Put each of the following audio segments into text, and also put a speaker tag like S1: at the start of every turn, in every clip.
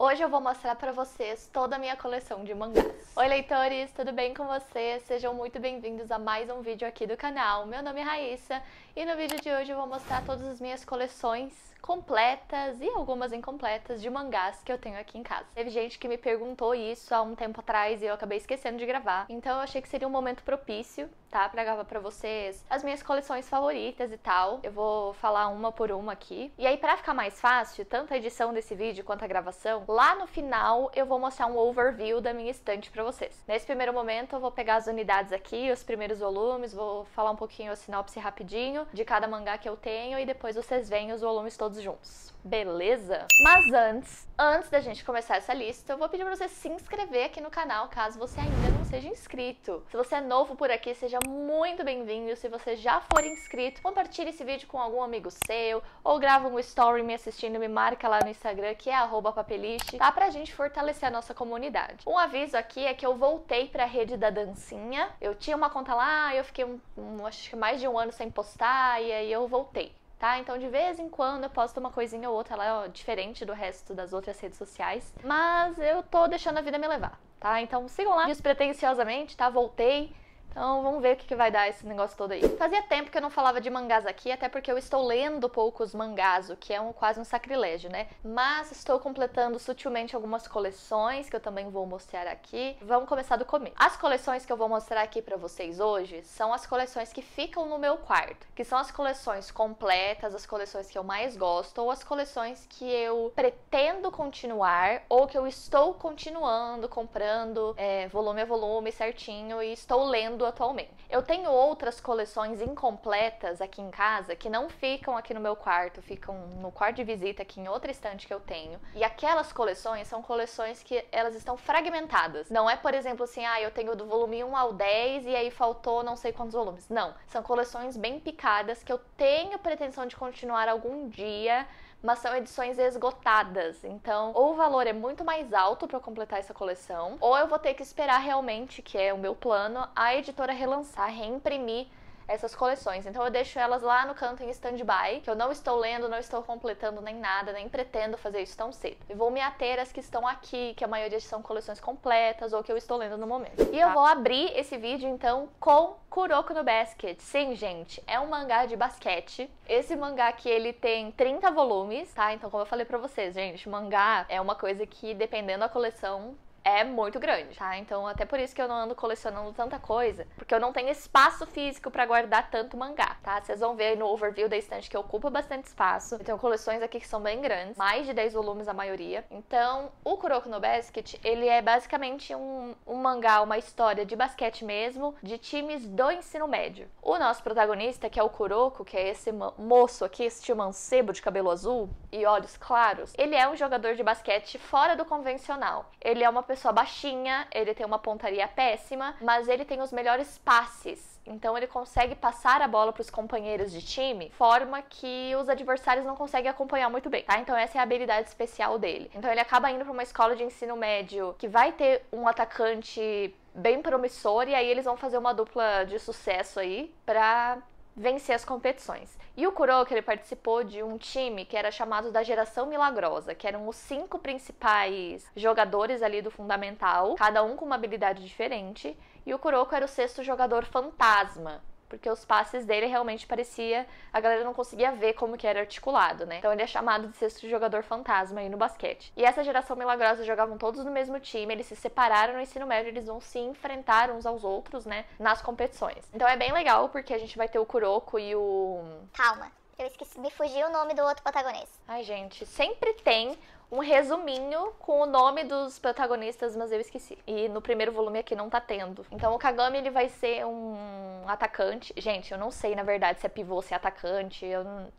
S1: Hoje eu vou mostrar pra vocês toda a minha coleção de mangás. Oi leitores, tudo bem com vocês? Sejam muito bem-vindos a mais um vídeo aqui do canal. Meu nome é Raíssa e no vídeo de hoje eu vou mostrar todas as minhas coleções completas e algumas incompletas de mangás que eu tenho aqui em casa. Teve gente que me perguntou isso há um tempo atrás e eu acabei esquecendo de gravar, então eu achei que seria um momento propício, tá? Pra gravar pra vocês as minhas coleções favoritas e tal. Eu vou falar uma por uma aqui. E aí, pra ficar mais fácil, tanto a edição desse vídeo quanto a gravação, lá no final eu vou mostrar um overview da minha estante pra vocês. Nesse primeiro momento eu vou pegar as unidades aqui, os primeiros volumes, vou falar um pouquinho a sinopse rapidinho de cada mangá que eu tenho e depois vocês veem os volumes todos juntos. Beleza? Mas antes da gente começar essa lista, eu vou pedir pra você se inscrever aqui no canal, caso você ainda não seja inscrito. Se você é novo por aqui, seja muito bem-vindo. Se você já for inscrito, compartilhe esse vídeo com algum amigo seu, ou grava um story me assistindo, me marca lá no Instagram, que é @papeliche, tá? Pra gente fortalecer a nossa comunidade. Um aviso aqui é que eu voltei pra rede da dancinha. Eu tinha uma conta lá, eu fiquei acho que mais de um ano sem postar, e aí eu voltei. Tá? Então, de vez em quando eu posto uma coisinha ou outra lá, ó, diferente do resto das outras redes sociais. Mas eu tô deixando a vida me levar, tá? Então, sigam lá despretensiosamente, tá? Voltei. Então vamos ver o que vai dar esse negócio todo aí. Fazia tempo que eu não falava de mangás aqui, até porque eu estou lendo poucos mangás, o que é quase um sacrilégio, né? Mas estou completando sutilmente algumas coleções, que eu também vou mostrar aqui. Vamos começar do começo. As coleções que eu vou mostrar aqui pra vocês hoje são as coleções que ficam no meu quarto, que são as coleções completas, as coleções que eu mais gosto, ou as coleções que eu pretendo continuar, ou que eu estou continuando, comprando volume a volume certinho e estou lendo atualmente. Eu tenho outras coleções incompletas aqui em casa que não ficam aqui no meu quarto, ficam no quarto de visita aqui em outra estante que eu tenho. E aquelas coleções são coleções que elas estão fragmentadas. Não é, por exemplo, assim, eu tenho do volume 1 ao 10 e aí faltou não sei quantos volumes. Não, são coleções bem picadas que eu tenho pretensão de continuar algum dia, mas são edições esgotadas, então ou o valor é muito mais alto para completar essa coleção, ou eu vou ter que esperar realmente, que é o meu plano, a editora relançar, reimprimir essas coleções. Então eu deixo elas lá no canto em stand-by, que eu não estou lendo, não estou completando nem nada, nem pretendo fazer isso tão cedo. E vou me ater às que estão aqui, que a maioria são coleções completas ou que eu estou lendo no momento. E eu vou abrir esse vídeo então com Kuroko no Basket. Sim, gente, é um mangá de basquete. Esse mangá aqui, ele tem 30 volumes, tá? Então, como eu falei pra vocês, gente, mangá é uma coisa que, dependendo da coleção, é muito grande, tá? Então, até por isso que eu não ando colecionando tanta coisa, porque eu não tenho espaço físico pra guardar tanto mangá, tá? Vocês vão ver aí no overview da estante que ocupa bastante espaço. Eu tenho coleções aqui que são bem grandes, mais de 10 volumes a maioria. Então, o Kuroko no Basket, ele é basicamente um mangá, uma história de basquete mesmo, de times do ensino médio. O nosso protagonista, que é o Kuroko, que é esse moço aqui, esse mancebo de cabelo azul e olhos claros, ele é um jogador de basquete fora do convencional. Ele é uma pessoa baixinha, ele tem uma pontaria péssima, mas ele tem os melhores passes. Então ele consegue passar a bola para os companheiros de time, forma que os adversários não conseguem acompanhar muito bem, tá? Então essa é a habilidade especial dele. Então ele acaba indo para uma escola de ensino médio que vai ter um atacante bem promissor e aí eles vão fazer uma dupla de sucesso aí pra vencer as competições. E o Kuroko, ele participou de um time que era chamado da Geração Milagrosa, que eram os 5 principais jogadores ali do fundamental, cada um com uma habilidade diferente, e o Kuroko era o 6º jogador fantasma, porque os passes dele realmente parecia... A galera não conseguia ver como que era articulado, né? Então ele é chamado de 6º jogador fantasma aí no basquete. E essa Geração Milagrosa jogavam todos no mesmo time, eles se separaram no ensino médio, eles vão se enfrentar uns aos outros, né? Nas competições. Então é bem legal, porque a gente vai ter o Kuroko e o...
S2: Calma, eu esqueci, me fugiu o nome do outro protagonista.
S1: Ai, gente, sempre tem um resuminho com o nome dos protagonistas, mas eu esqueci. E no primeiro volume aqui não tá tendo. Então o Kagami, ele vai ser um atacante. Gente, eu não sei, na verdade, se é pivô ou se é atacante.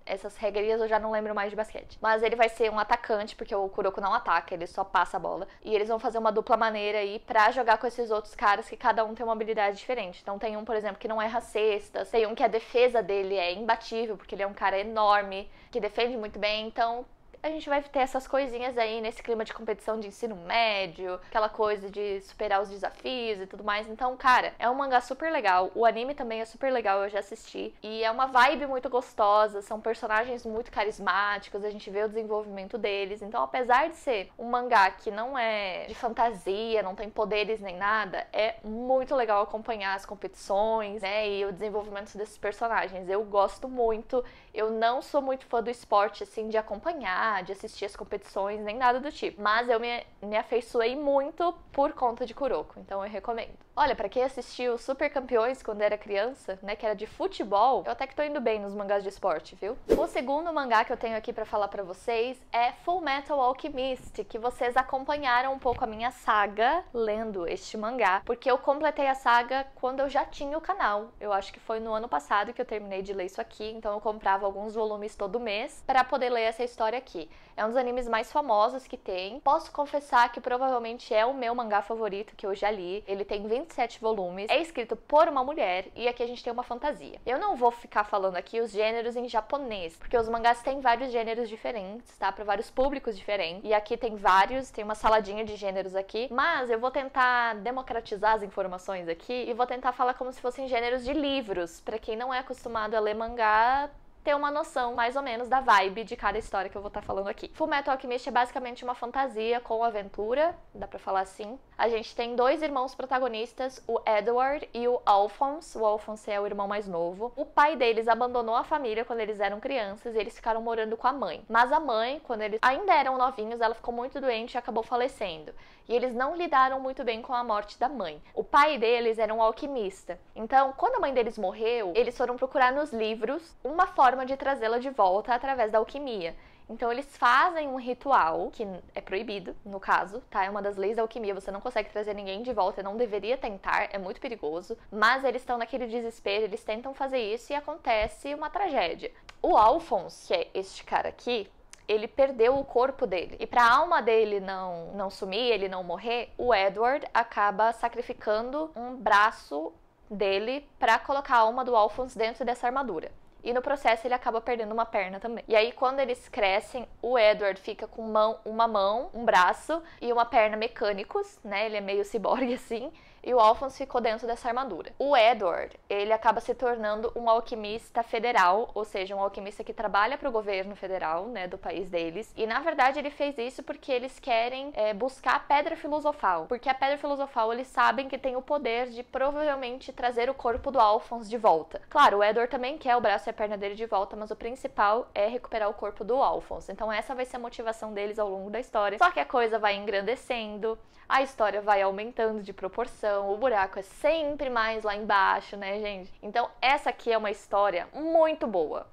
S1: Essas regrinhas eu já não lembro mais de basquete. Mas ele vai ser um atacante, porque o Kuroko não ataca, ele só passa a bola. E eles vão fazer uma dupla maneira aí pra jogar com esses outros caras que cada um tem uma habilidade diferente. Então tem um, por exemplo, que não erra cestas. Tem um que a defesa dele é imbatível, porque ele é um cara enorme, que defende muito bem. Então a gente vai ter essas coisinhas aí nesse clima de competição de ensino médio, aquela coisa de superar os desafios e tudo mais. Então, cara, é um mangá super legal. O anime também é super legal, eu já assisti. E é uma vibe muito gostosa, são personagens muito carismáticos, a gente vê o desenvolvimento deles. Então, apesar de ser um mangá que não é de fantasia, não tem poderes nem nada, é muito legal acompanhar as competições, né, e o desenvolvimento desses personagens. Eu gosto muito. Eu não sou muito fã do esporte, assim, de acompanhar, de assistir as competições, nem nada do tipo. Mas eu me afeiçoei muito por conta de Kuroko, então eu recomendo. Olha, pra quem assistiu Super Campeões quando era criança, né, que era de futebol, eu até que tô indo bem nos mangás de esporte, viu? O segundo mangá que eu tenho aqui pra falar pra vocês é Fullmetal Alchemist, que vocês acompanharam um pouco a minha saga lendo este mangá, porque eu completei a saga quando eu já tinha o canal. Eu acho que foi no ano passado que eu terminei de ler isso aqui, então eu comprava alguns volumes todo mês pra poder ler essa história aqui. É um dos animes mais famosos que tem. Posso confessar que provavelmente é o meu mangá favorito que eu já li. Ele tem 27 volumes, é escrito por uma mulher e aqui a gente tem uma fantasia. Eu não vou ficar falando aqui os gêneros em japonês, porque os mangás têm vários gêneros diferentes, tá? Para vários públicos diferentes. E aqui tem vários, tem uma saladinha de gêneros aqui, mas eu vou tentar democratizar as informações aqui e vou tentar falar como se fossem gêneros de livros, para quem não é acostumado a ler mangá, ter uma noção mais ou menos da vibe de cada história que eu vou estar falando aqui. Fullmetal Alchemist é basicamente uma fantasia com aventura, dá pra falar assim. A gente tem dois irmãos protagonistas, o Edward e o Alphonse. O Alphonse é o irmão mais novo. O pai deles abandonou a família quando eles eram crianças e eles ficaram morando com a mãe. Mas a mãe, quando eles ainda eram novinhos, ela ficou muito doente e acabou falecendo. E eles não lidaram muito bem com a morte da mãe. O pai deles era um alquimista. Então, quando a mãe deles morreu, eles foram procurar nos livros uma forma de trazê-la de volta através da alquimia. Então eles fazem um ritual, que é proibido, no caso, tá? É uma das leis da alquimia, você não consegue trazer ninguém de volta, não deveria tentar, é muito perigoso. Mas eles estão naquele desespero, eles tentam fazer isso e acontece uma tragédia. O Alphonse, que é este cara aqui, ele perdeu o corpo dele. E pra alma dele não sumir, ele não morrer, o Edward acaba sacrificando um braço dele pra colocar a alma do Alphonse dentro dessa armadura. E no processo ele acaba perdendo uma perna também. E aí quando eles crescem, o Edward fica com uma mão, um braço e uma perna mecânicos, né? Ele é meio ciborgue assim. E o Alphonse ficou dentro dessa armadura. O Edward, ele acaba se tornando um alquimista federal, ou seja, um alquimista que trabalha para o governo federal, né, do país deles. E na verdade ele fez isso porque eles querem buscar a Pedra Filosofal. Porque a Pedra Filosofal eles sabem que tem o poder de provavelmente trazer o corpo do Alphonse de volta. Claro, o Edward também quer o braço e a perna dele de volta, mas o principal é recuperar o corpo do Alphonse. Então essa vai ser a motivação deles ao longo da história. Só que a coisa vai engrandecendo, a história vai aumentando de proporção, o buraco é sempre mais lá embaixo, né, gente? Então, essa aqui é uma história muito boa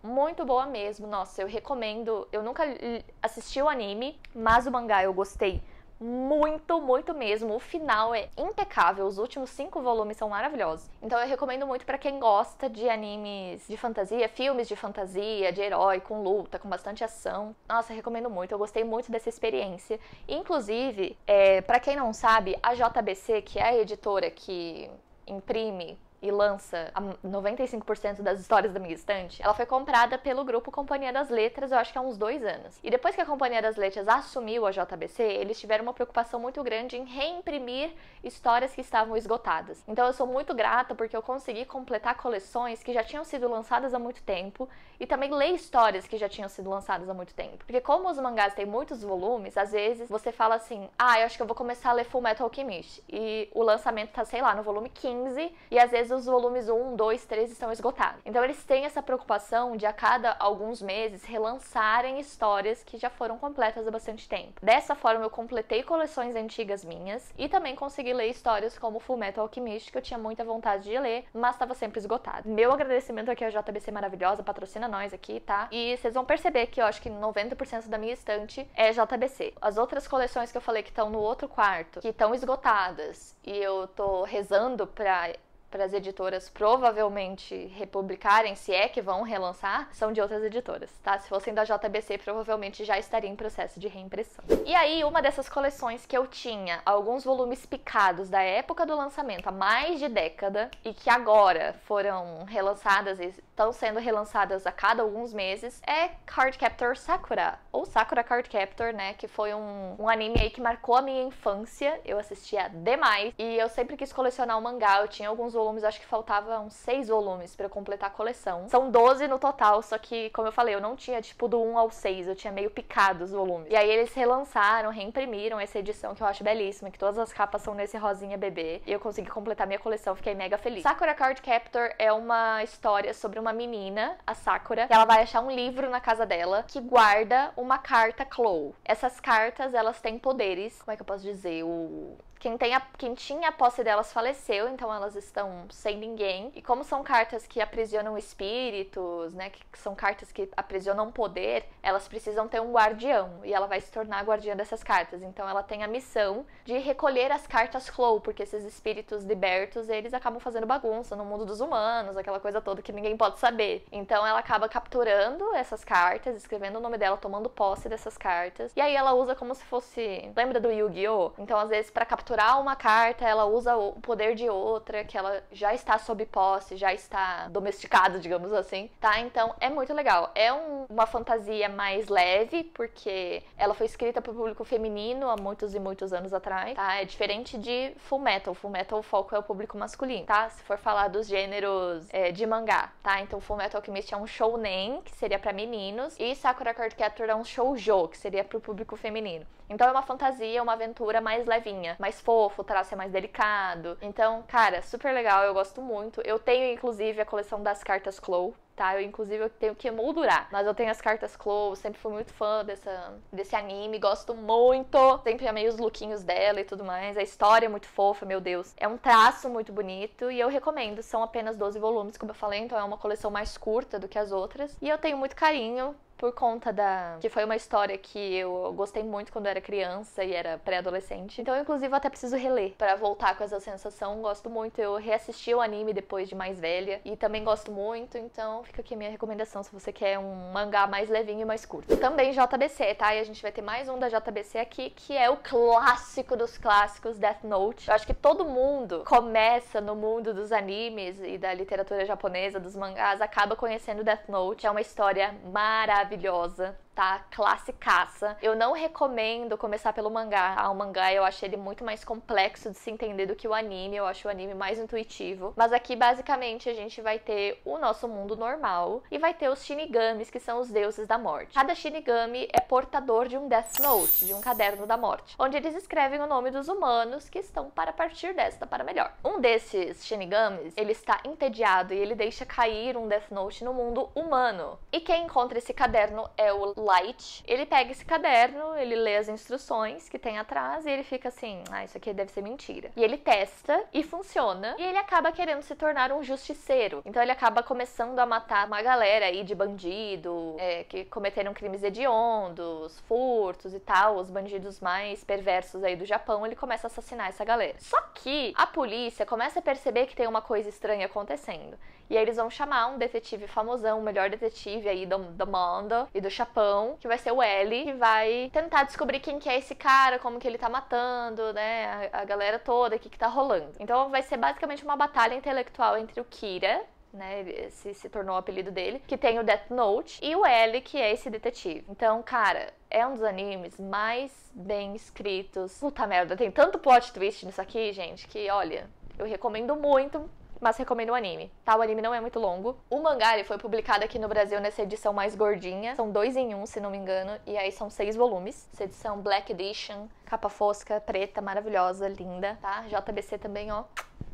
S1: mesmo. Nossa, eu recomendo. Eu nunca assisti o anime, mas o mangá eu gostei muito mesmo. O final é impecável, os últimos 5 volumes são maravilhosos. Então eu recomendo muito pra quem gosta de animes de fantasia, filmes de fantasia, de herói, com luta, com bastante ação. Nossa, eu recomendo muito, eu gostei muito dessa experiência. Inclusive, pra quem não sabe, a JBC, que é a editora que imprime e lança 95% das histórias da minha estante, ela foi comprada pelo grupo Companhia das Letras, eu acho que há uns 2 anos. E depois que a Companhia das Letras assumiu a JBC, eles tiveram uma preocupação muito grande em reimprimir histórias que estavam esgotadas. Então eu sou muito grata porque eu consegui completar coleções que já tinham sido lançadas há muito tempo e também ler histórias que já tinham sido lançadas há muito tempo. Porque como os mangás têm muitos volumes, às vezes você fala assim, eu acho que eu vou começar a ler Fullmetal Alchemist. E o lançamento tá, sei lá, no volume 15 e às vezes os volumes 1, 2, 3 estão esgotados. Então eles têm essa preocupação de a cada alguns meses relançarem histórias que já foram completas há bastante tempo. Dessa forma eu completei coleções antigas minhas e também consegui ler histórias como Fullmetal Alchemist, que eu tinha muita vontade de ler, mas estava sempre esgotado. Meu agradecimento aqui à JBC maravilhosa, patrocina nós aqui, tá? E vocês vão perceber que eu acho que 90% da minha estante é JBC. As outras coleções que eu falei que estão no outro quarto, que estão esgotadas, e eu tô rezando para as editoras provavelmente republicarem, se é que vão relançar, são de outras editoras, tá? Se fossem da JBC, provavelmente já estaria em processo de reimpressão. E aí, uma dessas coleções que eu tinha alguns volumes picados da época do lançamento, há mais de década, e que agora foram relançadas e estão sendo relançadas a cada alguns meses, é Cardcaptor Sakura, ou Sakura Cardcaptor, né, que foi um anime aí que marcou a minha infância, eu assistia demais, e eu sempre quis colecionar o mangá, eu tinha alguns volumes, acho que faltava uns 6 volumes pra eu completar a coleção. São 12 no total, só que, como eu falei, eu não tinha, tipo, do 1 ao 6, eu tinha meio picado os volumes. E aí eles relançaram, reimprimiram essa edição que eu acho belíssima, que todas as capas são nesse rosinha bebê, e eu consegui completar minha coleção, fiquei mega feliz. Sakura Cardcaptor é uma história sobre uma menina, a Sakura, que ela vai achar um livro na casa dela que guarda uma carta Clow. Essas cartas, elas têm poderes, como é que eu posso dizer? Quem tinha a posse delas faleceu, então elas estão sem ninguém. E como são cartas que aprisionam espíritos, né, que são cartas que aprisionam poder, elas precisam ter um guardião. E ela vai se tornar a guardiã dessas cartas. Então ela tem a missão de recolher as cartas Clow, porque esses espíritos libertos, eles acabam fazendo bagunça no mundo dos humanos, aquela coisa toda que ninguém pode saber. Então ela acaba capturando essas cartas, escrevendo o nome dela, tomando posse dessas cartas. E aí ela usa como se fosse... Lembra do Yu-Gi-Oh? Então às vezes pra capturar uma carta, ela usa o poder de outra, que ela já está sob posse, já está domesticada, digamos assim, tá? Então é muito legal. É uma fantasia mais leve, porque ela foi escrita para o público feminino há muitos e muitos anos atrás, tá? É diferente de Fullmetal. Fullmetal, o foco é o público masculino, tá? Se for falar dos gêneros de mangá, tá? Então Fullmetal Alchemist é um shounen, que seria para meninos, e Sakura Cardcaptor é um shoujo, que seria para o público feminino. Então é uma fantasia, uma aventura mais levinha, mais fofo, o traço é mais delicado. Então, cara, super legal, eu gosto muito. Eu tenho, inclusive, a coleção das cartas Clow, tá? Eu tenho que moldurar. Mas eu tenho as cartas Clow, sempre fui muito fã desse anime, gosto muito. Sempre amei os lookinhos dela e tudo mais. A história é muito fofa, meu Deus. É um traço muito bonito e eu recomendo. São apenas 12 volumes, como eu falei, então é uma coleção mais curta do que as outras. E eu tenho muito carinho por conta que foi uma história que eu gostei muito quando eu era criança e era pré-adolescente. Então, inclusive, eu até preciso reler pra voltar com essa sensação. Gosto muito. Eu reassisti o anime depois de mais velha e também gosto muito. Então, fica aqui a minha recomendação se você quer um mangá mais levinho e mais curto. Também JBC, tá? E a gente vai ter mais um da JBC aqui, que é o clássico dos clássicos, Death Note. Eu acho que todo mundo começa no mundo dos animes e da literatura japonesa, dos mangás, acaba conhecendo Death Note. É uma história maravilhosa, tá? Classicaça. Eu não recomendo começar pelo mangá. O mangá eu achei ele muito mais complexo de se entender do que o anime. Eu acho o anime mais intuitivo. Mas aqui, basicamente, a gente vai ter o nosso mundo normal e vai ter os Shinigamis, que são os deuses da morte. Cada Shinigami é portador de um Death Note, de um caderno da morte, onde eles escrevem o nome dos humanos que estão para partir desta para melhor. Um desses Shinigamis, ele está entediado e ele deixa cair um Death Note no mundo humano. E quem encontra esse caderno é o Light. Ele pega esse caderno, ele lê as instruções que tem atrás e ele fica assim, isso aqui deve ser mentira. E ele testa e funciona. E ele acaba querendo se tornar um justiceiro. Então ele acaba começando a matar uma galera aí de bandido, que cometeram crimes hediondos, furtos e tal, os bandidos mais perversos aí do Japão, ele começa a assassinar essa galera. Só que a polícia começa a perceber que tem uma coisa estranha acontecendo. E aí eles vão chamar um detetive famosão, o melhor detetive aí do mundo e do Japão, que vai ser o L, que vai tentar descobrir quem que é esse cara, como que ele tá matando, né, a galera toda, o que tá rolando. Então vai ser basicamente uma batalha intelectual entre o Kira, né, esse se tornou o apelido dele, que tem o Death Note, e o L, que é esse detetive. Então, cara, é um dos animes mais bem escritos. Puta merda, tem tanto plot twist nisso aqui, gente, que, olha, eu recomendo muito, mas recomendo o anime, tá? O anime não é muito longo. O mangá, ele foi publicado aqui no Brasil nessa edição mais gordinha. São 2 em 1, se não me engano. E aí são 6 volumes. Essa edição Black Edition, capa fosca, preta, maravilhosa, linda, tá? JBC também, ó,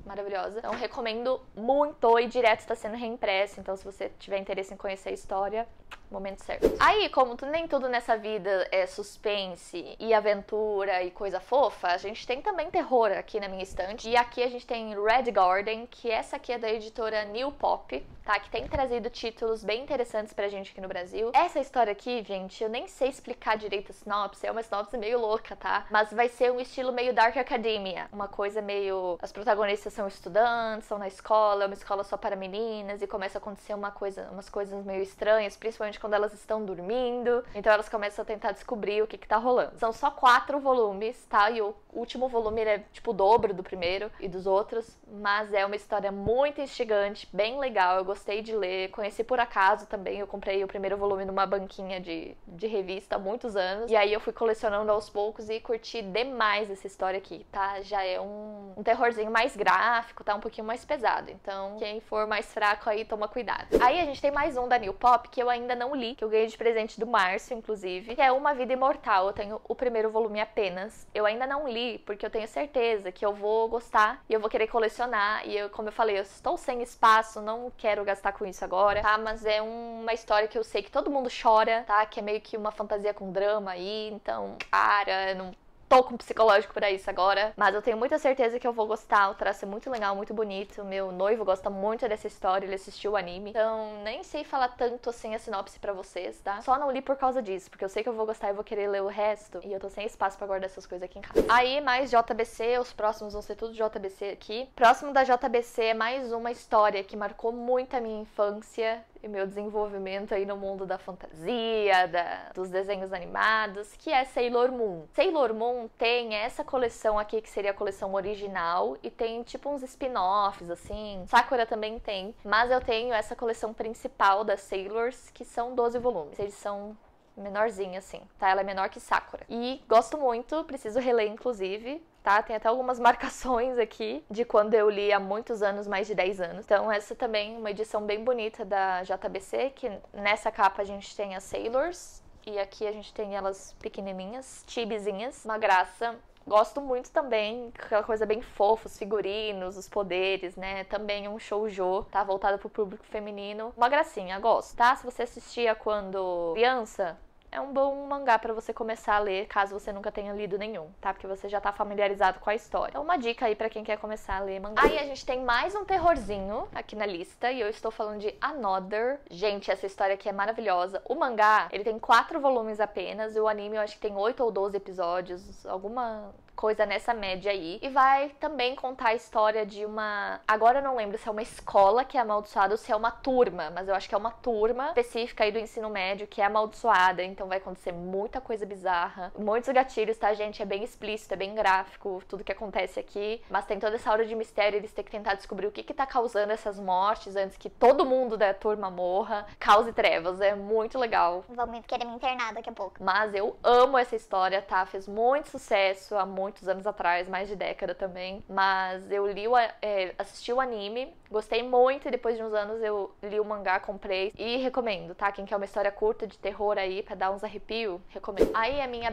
S1: maravilhosa. Então, recomendo muito e direto está sendo reimpresso. Então, se você tiver interesse em conhecer a história, momento certo. Aí, como nem tudo nessa vida é suspense e aventura e coisa fofa, a gente tem também terror aqui na minha estante. E aqui a gente tem Red Garden, que essa aqui é da editora New Pop, tá? Que tem trazido títulos bem interessantes pra gente aqui no Brasil. Essa história aqui, gente, eu nem sei explicar direito a sinopse, é uma sinopse meio louca, tá? Mas vai ser um estilo meio Dark Academia, uma coisa meio... As protagonistas são estudantes, estão na escola, é uma escola só para meninas e começa a acontecer umas coisas meio estranhas, principalmente quando elas estão dormindo. Então elas começam a tentar descobrir o que tá rolando. São só 4 volumes, tá? E o último volume é tipo o dobro do primeiro e dos outros, mas é uma história muito instigante, bem legal, eu gostei de ler, conheci por acaso também, eu comprei o primeiro volume numa banquinha de revista há muitos anos, e aí eu fui colecionando aos poucos e curti demais essa história aqui, tá? Já é um terrorzinho mais gráfico, tá? Um pouquinho mais pesado, então quem for mais fraco aí, toma cuidado. Aí a gente tem mais um da New Pop, que eu ainda não li, que eu ganhei de presente do Márcio, inclusive, que é Uma Vida Imortal. Eu tenho o primeiro volume apenas, eu ainda não li, porque eu tenho certeza que eu vou gostar e eu vou querer colecionar, e eu, como eu falei, eu estou sem espaço, não quero gastar com isso agora, tá? Mas é uma história que eu sei que todo mundo chora, tá? Que é meio que uma fantasia com drama aí, então, cara, não tô com psicológico pra isso agora, mas eu tenho muita certeza que eu vou gostar. O traço é muito legal, muito bonito. Meu noivo gosta muito dessa história, ele assistiu o anime, então nem sei falar tanto assim a sinopse pra vocês, tá? Só não li por causa disso, porque eu sei que eu vou gostar e vou querer ler o resto, e eu tô sem espaço pra guardar essas coisas aqui em casa. Aí, mais JBC, os próximos vão ser tudo JBC aqui. Próximo da JBC é mais uma história que marcou muito a minha infância e meu desenvolvimento aí no mundo da fantasia, dos desenhos animados, que é Sailor Moon. Sailor Moon tem essa coleção aqui, que seria a coleção original, e tem tipo uns spin-offs, assim. Sakura também tem, mas eu tenho essa coleção principal das Sailors, que são 12 volumes. Eles são menorzinha, assim, tá? Ela é menor que Sakura. E gosto muito, preciso reler, inclusive, tá? Tem até algumas marcações aqui de quando eu li há muitos anos, mais de 10 anos. Então essa também é uma edição bem bonita da JBC, que nessa capa a gente tem as Sailors, e aqui a gente tem elas pequenininhas, chibizinhas, uma graça. Gosto muito também, aquela coisa bem fofa, os figurinos, os poderes, né? Também um shoujo, tá? Voltado pro público feminino. Uma gracinha, gosto, tá? Se você assistia quando criança, é um bom mangá pra você começar a ler, caso você nunca tenha lido nenhum, tá? Porque você já tá familiarizado com a história. Então, uma dica aí pra quem quer começar a ler mangá. Aí a gente tem mais um terrorzinho aqui na lista, e eu estou falando de Another. Gente, essa história aqui é maravilhosa. O mangá, ele tem 4 volumes apenas, e o anime eu acho que tem 8 ou 12 episódios, alguma coisa nessa média aí. E vai também contar a história de uma... Agora eu não lembro se é uma escola que é amaldiçoada ou se é uma turma, mas eu acho que é uma turma específica aí do ensino médio que é amaldiçoada, então vai acontecer muita coisa bizarra. Muitos gatilhos, tá, gente? É bem explícito, é bem gráfico, tudo que acontece aqui, mas tem toda essa aura de mistério, eles têm que tentar descobrir o que tá causando essas mortes antes que todo mundo da turma morra. Caos e trevas, é muito legal.
S2: Vou querer me internar daqui a pouco.
S1: Mas eu amo essa história, tá? Fez muito sucesso há muitos anos atrás, mais de década também. Mas eu li, assisti o anime, gostei muito, e depois de uns anos eu li o mangá, comprei e recomendo, tá? Quem quer uma história curta de terror aí, pra dar uns arrepios, recomendo. Aí a minha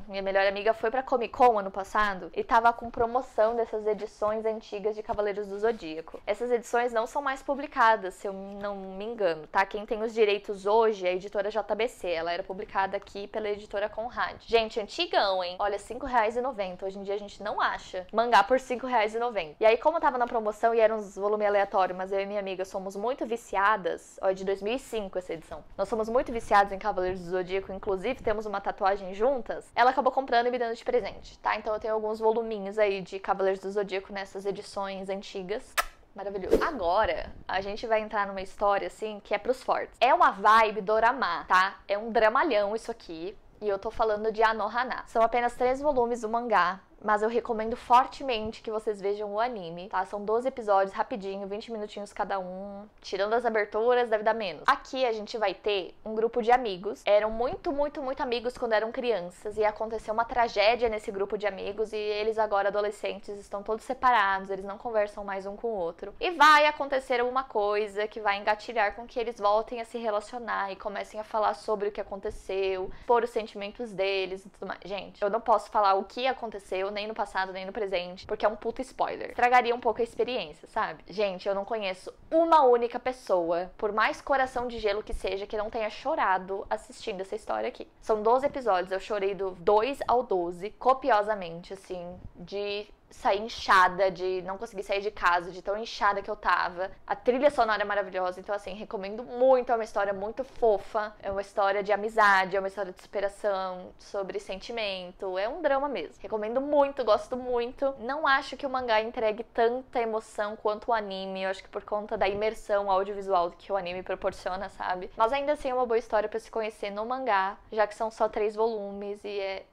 S1: minha melhor amiga, foi pra Comic Con ano passado e tava com promoção dessas edições antigas de Cavaleiros do Zodíaco. Essas edições não são mais publicadas, se eu não me engano, tá? Quem tem os direitos hoje é a editora JBC, ela era publicada aqui pela editora Conrad. Gente, antigão, hein? Olha, R$5,90. Hoje em dia a gente não acha mangá por R$5,90. E aí, como tava na promoção e eram uns volumes aleatórios, mas eu e minha amiga somos muito viciadas, ó, de 2005 essa edição. Nós somos muito viciadas em Cavaleiros do Zodíaco, inclusive temos uma tatuagem juntas. Ela acabou comprando e me dando de presente, tá? Então eu tenho alguns voluminhos aí de Cavaleiros do Zodíaco nessas edições antigas. Maravilhoso. Agora, a gente vai entrar numa história, assim, que é pros fortes. É uma vibe dorama, tá? É um dramalhão isso aqui. E eu tô falando de Anohana. São apenas 3 volumes do mangá, mas eu recomendo fortemente que vocês vejam o anime, tá? São 12 episódios, rapidinho, 20 minutinhos cada um. Tirando as aberturas, deve dar menos. Aqui a gente vai ter um grupo de amigos. Eram muito, muito, muito amigos quando eram crianças. E aconteceu uma tragédia nesse grupo de amigos. E eles agora, adolescentes, estão todos separados. Eles não conversam mais um com o outro. E vai acontecer uma coisa que vai engatilhar com que eles voltem a se relacionar e comecem a falar sobre o que aconteceu, por os sentimentos deles e tudo mais. Gente, eu não posso falar o que aconteceu, nem no passado, nem no presente, porque é um puta spoiler. Estragaria um pouco a experiência, sabe? Gente, eu não conheço uma única pessoa, por mais coração de gelo que seja, que não tenha chorado assistindo essa história aqui. São 12 episódios, eu chorei do 2 ao 12, copiosamente, assim, de saí inchada, de não conseguir sair de casa, de tão inchada que eu tava. A trilha sonora é maravilhosa, então assim, recomendo muito, é uma história muito fofa, é uma história de amizade, é uma história de superação, sobre sentimento, é um drama mesmo. Recomendo muito, gosto muito. Não acho que o mangá entregue tanta emoção quanto o anime, eu acho que por conta da imersão audiovisual que o anime proporciona, sabe? Mas ainda assim é uma boa história pra se conhecer no mangá, já que são só 3 volumes e é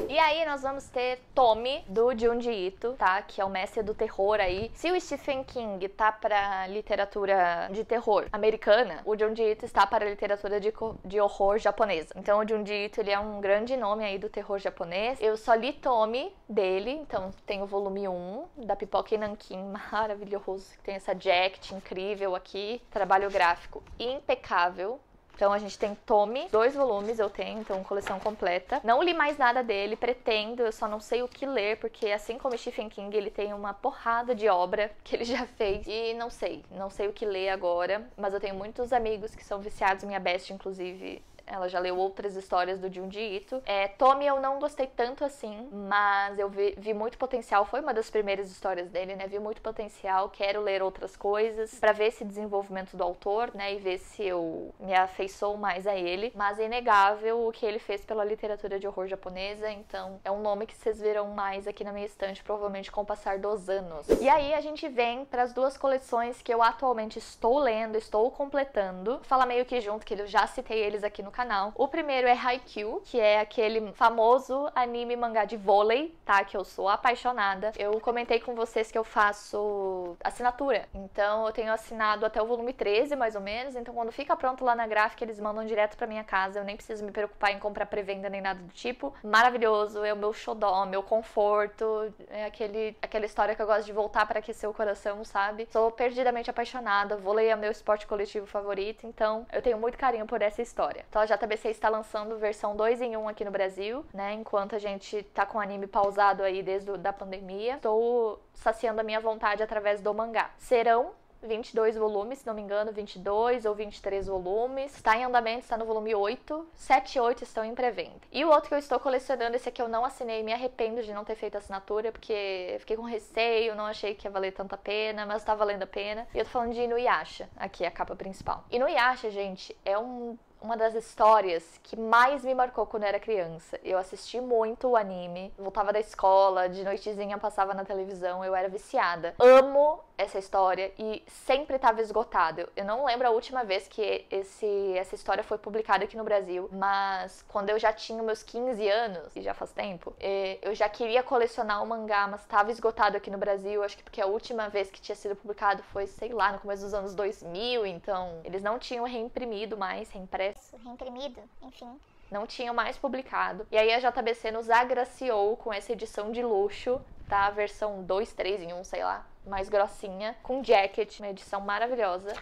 S1: e aí nós vamos ter Tommy, do Junji Ito, tá? Que é o mestre do terror aí. Se o Stephen King tá pra literatura de terror americana, o Junji Ito está para a literatura de horror japonesa. Então o Junji Ito, ele é um grande nome aí do terror japonês. Eu só li Tommy dele, então tem o volume 1 da Pipoca e Nanquim, maravilhoso. Tem essa jacket incrível aqui, trabalho gráfico impecável. Então a gente tem Tommy, 2 volumes eu tenho, então coleção completa. Não li mais nada dele, pretendo, eu só não sei o que ler, porque assim como Stephen King, ele tem uma porrada de obra que ele já fez. E não sei o que ler agora, mas eu tenho muitos amigos que são viciados, minha best inclusive. Ela já leu outras histórias do Junji Ito. Tommy eu não gostei tanto assim, mas eu vi muito potencial. Foi uma das primeiras histórias dele, né? Vi muito potencial, quero ler outras coisas pra ver esse desenvolvimento do autor, né? E ver se eu me afeiçoo mais a ele. Mas é inegável o que ele fez pela literatura de horror japonesa, então é um nome que vocês verão mais aqui na minha estante, provavelmente com o passar dos anos. E aí a gente vem pras 2 coleções que eu atualmente estou lendo, estou completando. Vou falar meio que junto, que eu já citei eles aqui no canal. O primeiro é Haikyuu, que é aquele famoso anime mangá de vôlei, tá? Que eu sou apaixonada. Eu comentei com vocês que eu faço assinatura. Então eu tenho assinado até o volume 13, mais ou menos. Então quando fica pronto lá na gráfica, eles mandam direto pra minha casa. Eu nem preciso me preocupar em comprar pré-venda nem nada do tipo. Maravilhoso, é o meu xodó, meu conforto. É aquela história que eu gosto de voltar pra aquecer o coração, sabe? Sou perdidamente apaixonada. Vôlei é meu esporte coletivo favorito, então eu tenho muito carinho por essa história. Então a JBC está lançando versão 2 em 1 aqui no Brasil, né? Enquanto a gente tá com o anime pausado aí desde a pandemia. Estou saciando a minha vontade através do mangá. Serão 22 volumes, se não me engano, 22 ou 23 volumes. Está em andamento, está no volume 8. 7 e 8 estão em pré-venda. E o outro que eu estou colecionando, esse aqui eu não assinei, me arrependo de não ter feito a assinatura, porque eu fiquei com receio, não achei que ia valer tanta pena, mas tá valendo a pena. E eu tô falando de Inuyasha, aqui é a capa principal. Inuyasha, gente, é uma das histórias que mais me marcou quando eu era criança. Eu assisti muito o anime, voltava da escola, de noitezinha passava na televisão, eu era viciada. Amo essa história e sempre estava esgotado. Eu não lembro a última vez que essa história foi publicada aqui no Brasil, mas quando eu já tinha meus 15 anos, e já faz tempo, eu já queria colecionar o mangá, mas estava esgotado aqui no Brasil, acho que porque a última vez que tinha sido publicado foi, sei lá, no começo dos anos 2000, então eles não tinham reimprimido mais, reimpresso.
S2: Reimprimido, enfim.
S1: Não tinham mais publicado. E aí a JBC nos agraciou com essa edição de luxo, tá? A versão 2, 3 em 1, sei lá, mais grossinha, com jacket, uma edição maravilhosa,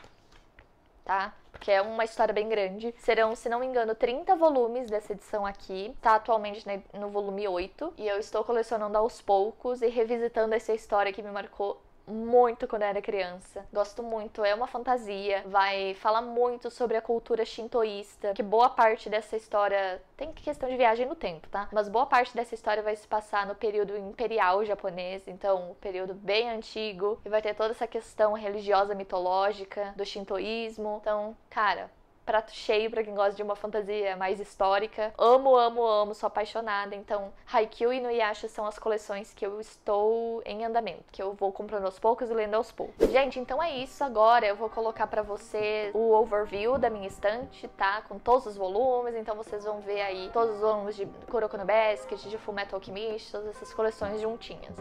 S1: tá? Porque é uma história bem grande. Serão, se não me engano, 30 volumes dessa edição aqui. Tá atualmente no volume 8. E eu estou colecionando aos poucos e revisitando essa história que me marcou muito quando eu era criança. Gosto muito, é uma fantasia, vai falar muito sobre a cultura shintoísta, que boa parte dessa história tem questão de viagem no tempo, tá? Mas boa parte dessa história vai se passar no período imperial japonês, então um período bem antigo, e vai ter toda essa questão religiosa mitológica do shintoísmo. Então, cara, prato cheio pra quem gosta de uma fantasia mais histórica. Amo, amo, amo, sou apaixonada. Então, Haikyuu e Inuyasha são as coleções que eu estou em andamento, que eu vou comprando aos poucos e lendo aos poucos. Gente, então é isso. Agora eu vou colocar pra vocês o overview da minha estante, tá? Com todos os volumes, então vocês vão ver aí todos os volumes de Kuroko no Basket, de Fullmetal Alchemist, todas essas coleções juntinhas.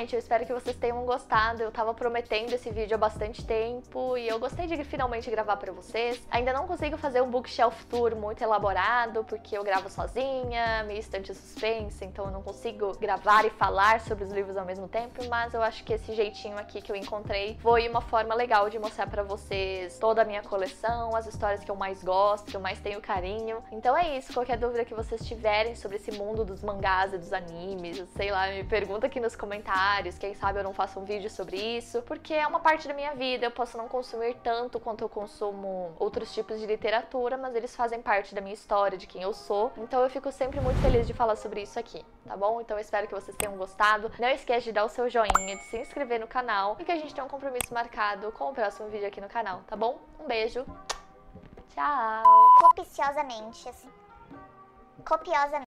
S1: gente, eu espero que vocês tenham gostado. Eu tava prometendo esse vídeo há bastante tempo e eu gostei de finalmente gravar pra vocês. Ainda não consigo fazer um bookshelf tour muito elaborado, porque eu gravo sozinha, minha estante é suspensa, então eu não consigo gravar e falar sobre os livros ao mesmo tempo, mas eu acho que esse jeitinho aqui que eu encontrei foi uma forma legal de mostrar pra vocês toda a minha coleção, as histórias que eu mais gosto, que eu mais tenho carinho. Então é isso, qualquer dúvida que vocês tiverem sobre esse mundo dos mangás e dos animes, sei lá, me pergunta aqui nos comentários, quem sabe eu não faço um vídeo sobre isso, porque é uma parte da minha vida, eu posso não consumir tanto quanto eu consumo outros tipos de literatura, mas eles fazem parte da minha história, de quem eu sou, então eu fico sempre muito feliz de falar sobre isso aqui, tá bom? Então eu espero que vocês tenham gostado, não esquece de dar o seu joinha, de se inscrever no canal e que a gente tenha um compromisso marcado com o próximo vídeo aqui no canal, tá bom? Um beijo, tchau!
S2: Copiosamente, assim. Copiosamente.